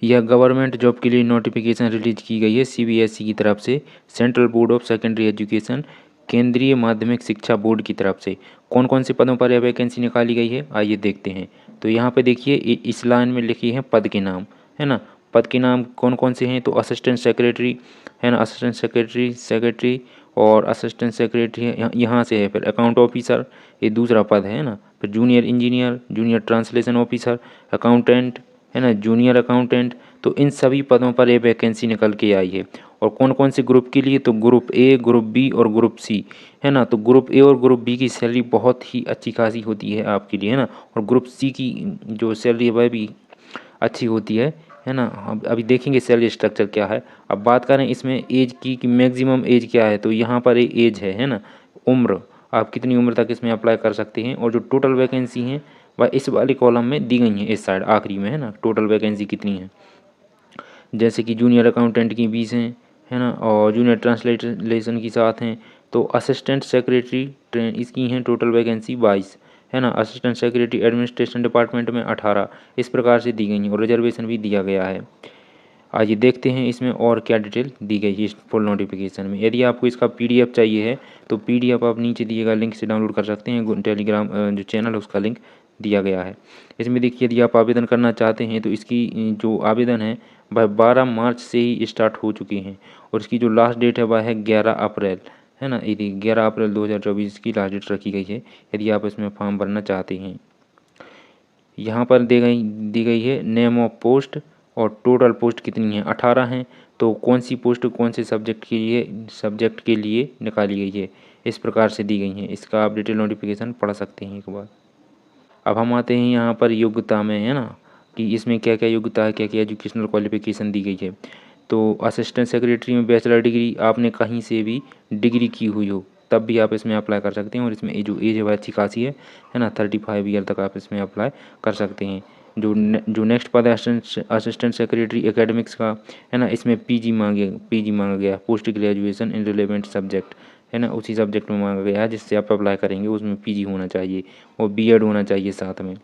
यह government job के लिए नोटिफिकेशन रिलीज की गई है सीबीएसई की तरफ से, central board of secondary education, केंद्रीय माध्यमिक शिक्षा बोर्ड की तरफ से। कौन कौन से पदों पर यह वैकेंसी निकाली गई है, आइए देखते हैं। तो यहाँ पे देखिए इस लाइन में लिखी है पद के नाम, है ना। पद के नाम कौन कौन से हैं, तो असिस्टेंट सेक्रेटरी है ना, असिस्टेंट सेक्रेटरी और असिस्टेंट सेक्रेटरी यहाँ से है। फिर अकाउंट ऑफिसर, ये दूसरा पद है ना। फिर junior engineer, junior translation officer, accountant है ना, जूनियर अकाउंटेंट। तो इन सभी पदों पर ये वैकेंसी निकल के आई है। और कौन कौन से ग्रुप के लिए, तो ग्रुप ए, ग्रुप बी और ग्रुप सी, है ना। तो ग्रुप ए और ग्रुप बी की सैलरी बहुत ही अच्छी खासी होती है आपके लिए, है ना। और ग्रुप सी की जो सैलरी है वह भी अच्छी होती है ना। अभी देखेंगे सैलरी स्ट्रक्चर क्या है। अब बात करें इसमें एज की कि मैक्सिमम एज क्या है, तो यहाँ पर एज है ना, उम्र, आप कितनी उम्र तक इसमें अप्लाई कर सकते हैं। और जो टोटल वैकेंसी हैं वह इस वाले कॉलम में दी गई हैं, इस साइड आखिरी में, है ना, टोटल वैकेंसी कितनी है। जैसे कि जूनियर अकाउंटेंट की 20 हैं, है ना, और जूनियर ट्रांसलेशन की 7 हैं। तो असिस्टेंट सेक्रेटरी ट्रेन इसकी हैं टोटल वैकेंसी 22, है ना। असिस्टेंट सेक्रेटरी एडमिनिस्ट्रेशन डिपार्टमेंट में 18, इस प्रकार से दी गई हैं। और रिजर्वेशन भी दिया गया है। आइए देखते हैं इसमें और क्या डिटेल दी गई है इस फुल नोटिफिकेशन में। यदि आपको इसका पीडीएफ चाहिए है तो पीडीएफ आप नीचे दिए गए लिंक से डाउनलोड कर सकते हैं। टेलीग्राम जो चैनल है उसका लिंक दिया गया है। इसमें देखिए यदि आप आवेदन करना चाहते हैं तो इसकी जो आवेदन है वह 12 मार्च से ही स्टार्ट हो चुके हैं। और इसकी जो लास्ट डेट है वह है 11 अप्रैल, है ना। यदि 11 अप्रैल 2024 की लास्ट डेट रखी गई है यदि आप इसमें फॉर्म भरना चाहते हैं। यहाँ पर दी गई है नेम ऑफ पोस्ट और टोटल पोस्ट कितनी है, 18 हैं। तो कौन सी पोस्ट कौन से सब्जेक्ट के लिए निकाली गई है, इस प्रकार से दी गई हैं। इसका आप डिटेल नोटिफिकेशन पढ़ सकते हैं एक बार। अब हम आते हैं यहाँ पर योग्यता में, है ना, कि इसमें क्या क्या योग्यता है, क्या क्या एजुकेशनल क्वालिफिकेशन दी गई है। तो असिस्टेंट सेक्रेटरी में बैचलर डिग्री, आपने कहीं से भी डिग्री की हुई हो तब भी आप इसमें अप्लाई कर सकते हैं। और इसमें जो एज है वह अच्छी खासी है ना, 35 ईयर तक आप इसमें अप्लाई कर सकते हैं। जो नेक्स्ट पद है असिस्टेंट सेक्रेटरी एकेडमिक्स का, है ना। इसमें पीजी मांगा गया, post graduation in relevant subject, है ना, उसी सब्जेक्ट में मांगा गया है जिससे आप अप्लाई करेंगे उसमें पीजी होना चाहिए और बीएड होना चाहिए साथ में।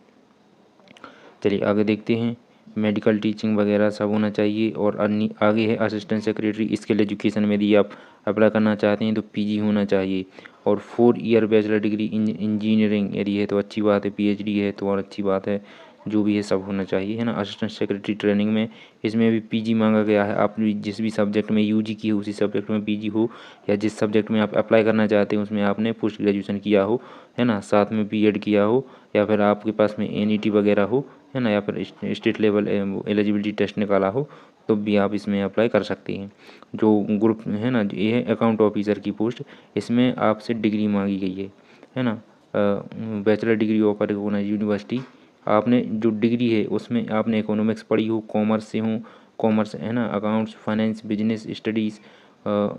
चलिए आगे देखते हैं। मेडिकल टीचिंग वगैरह सब होना चाहिए। और अन्य आगे है असिस्टेंट सेक्रेटरी स्किल एजुकेशन में यदि आप अप्लाई करना चाहते हैं तो पीजी होना चाहिए। और 4 ईयर बैचलर डिग्री इंजीनियरिंग यदि है तो अच्छी बात है, पीएचडी है तो और अच्छी बात है। जो भी है सब होना चाहिए, है ना। असिस्टेंट सेक्रेटरी ट्रेनिंग में इसमें भी पीजी मांगा गया है। आप जिस भी सब्जेक्ट में यूजी की हो उसी सब्जेक्ट में पीजी हो, या जिस सब्जेक्ट में आप अप्लाई करना चाहते हैं उसमें आपने पोस्ट ग्रेजुएशन किया हो, है ना, साथ में बीएड किया हो, या फिर आपके पास में एनईटी वगैरह हो, है ना, या फिर स्टेट लेवल एलिजिबिलिटी टेस्ट निकाला हो तो भी आप इसमें अप्लाई कर सकते हैं। जो ग्रुप है ना, ये है अकाउंट ऑफिसर की पोस्ट, इसमें आपसे डिग्री मांगी गई है ना। Bachelor degree of recognised university, आपने जो डिग्री है उसमें आपने इकोनॉमिक्स पढ़ी हो, कॉमर्स से हो, कॉमर्स, है ना, अकाउंट्स, फाइनेंस, बिजनेस स्टडीज़।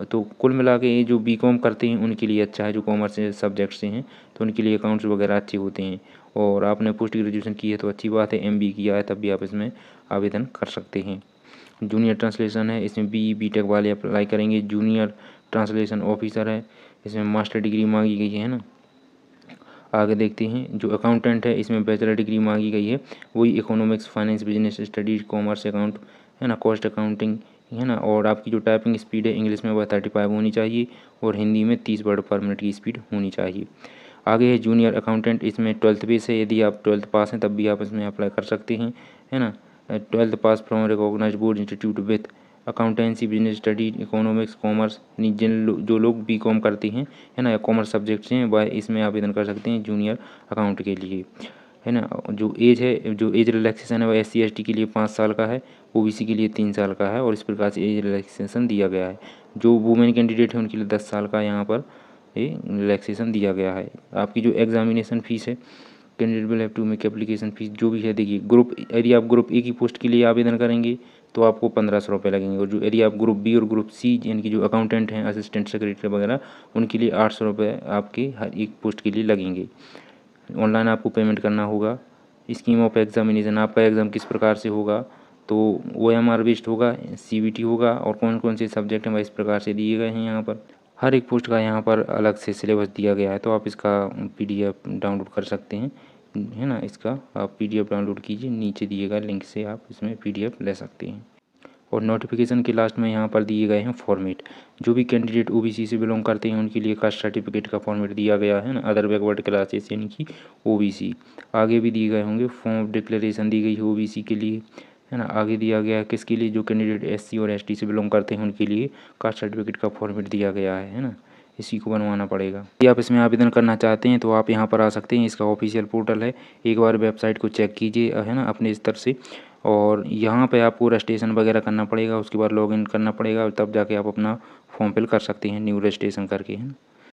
तो कुल मिला के ये जो बीकॉम करते हैं उनके लिए अच्छा है, जो कॉमर्स से सब्जेक्ट से हैं तो उनके लिए अकाउंट्स वगैरह अच्छे होते हैं। और आपने पोस्ट ग्रेजुएशन की है तो अच्छी बात है, एमबी किया है तब भी आप इसमें आवेदन कर सकते हैं। जूनियर ट्रांसलेशन है, इसमें बीटेक वाले अप्लाई करेंगे। जूनियर ट्रांसलेशन ऑफिसर है, इसमें मास्टर डिग्री मांगी गई है ना। आगे देखते हैं। जो अकाउंटेंट है इसमें बैचलर डिग्री मांगी गई है, वही economics, finance, business studies, commerce, account, है ना, कॉस्ट अकाउंटिंग, है ना। और आपकी जो टाइपिंग स्पीड है इंग्लिश में वह 35 होनी चाहिए और हिंदी में 30 वर्ड पर मिनट की स्पीड होनी चाहिए। आगे है जूनियर अकाउंटेंट, इसमें 12th बेस है, यदि आप 12th पास हैं तब भी आप इसमें अप्लाई कर सकते हैं, है ना। 12th pass from recognised board institute with accountancy, business study, economics, commerce, जो लोग बीकॉम करते हैं, है ना, या कॉमर्स सब्जेक्ट से हैं वह इसमें आवेदन कर सकते हैं जूनियर अकाउंट के लिए, है ना। जो एज रिलैक्सेशन है वह SC ST के लिए 5 साल का है, OBC के लिए 3 साल का है। और इस प्रकार से एज रिलैक्सेशन दिया गया है। जो वुमेन कैंडिडेट है उनके लिए 10 साल का यहाँ पर ये रिलैक्सेशन दिया गया है। आपकी जो एग्जामिनेशन फ़ीस है, candidate will have to make application fees जो भी है, देखिए यदि आप ग्रुप ए की पोस्ट के लिए आवेदन करेंगे तो आपको 1500 रुपये लगेंगे। और जो यदि आप ग्रुप बी और ग्रुप सी यानी कि जो अकाउंटेंट हैं, असिस्टेंट सेक्रेटरी वगैरह, उनके लिए 800 रुपये आपके हर एक पोस्ट के लिए लगेंगे। ऑनलाइन आपको पेमेंट करना होगा। स्कीम ऑफ एग्जामिनेशन, आपका एग्ज़ाम किस प्रकार से होगा, तो OMR बेस्ड होगा, CBT होगा, और कौन कौन से सब्जेक्ट हैं वह इस प्रकार से दिए गए हैं। यहाँ पर हर एक पोस्ट का यहाँ पर अलग से सिलेबस दिया गया है, तो आप इसका PDF डाउनलोड कर सकते हैं। है ना, इसका आप PDF डाउनलोड कीजिए, नीचे दिए गए लिंक से आप इसमें PDF ले सकते हैं। और नोटिफिकेशन के लास्ट में यहाँ पर दिए गए हैं फॉर्मेट। जो भी कैंडिडेट OBC से बिलोंग करते हैं उनके लिए कास्ट सर्टिफिकेट का फॉर्मेट दिया गया है ना, अदर बैकवर्ड क्लासेस यानी कि OBC। आगे भी दिए गए होंगे, फॉर्म ऑफ डिक्लेरेशन दी गई है OBC के लिए, है ना। आगे दिया गया है किसके लिए, जो कैंडिडेट SC और ST से बिलोंग करते हैं उनके लिए कास्ट सर्टिफिकेट का फॉर्मेट दिया गया है ना। इसी को बनवाना पड़ेगा। यदि आप इसमें आवेदन करना चाहते हैं तो आप यहाँ पर आ सकते हैं, इसका ऑफिशियल पोर्टल है, एक बार वेबसाइट को चेक कीजिए, है ना, अपने स्तर से। और यहाँ पे आपको रजिस्ट्रेशन वगैरह करना पड़ेगा, उसके बाद लॉगिन करना पड़ेगा और तब जाके आप अपना फॉर्म फिल कर सकते हैं न्यू रजिस्ट्रेशन करके, है ना।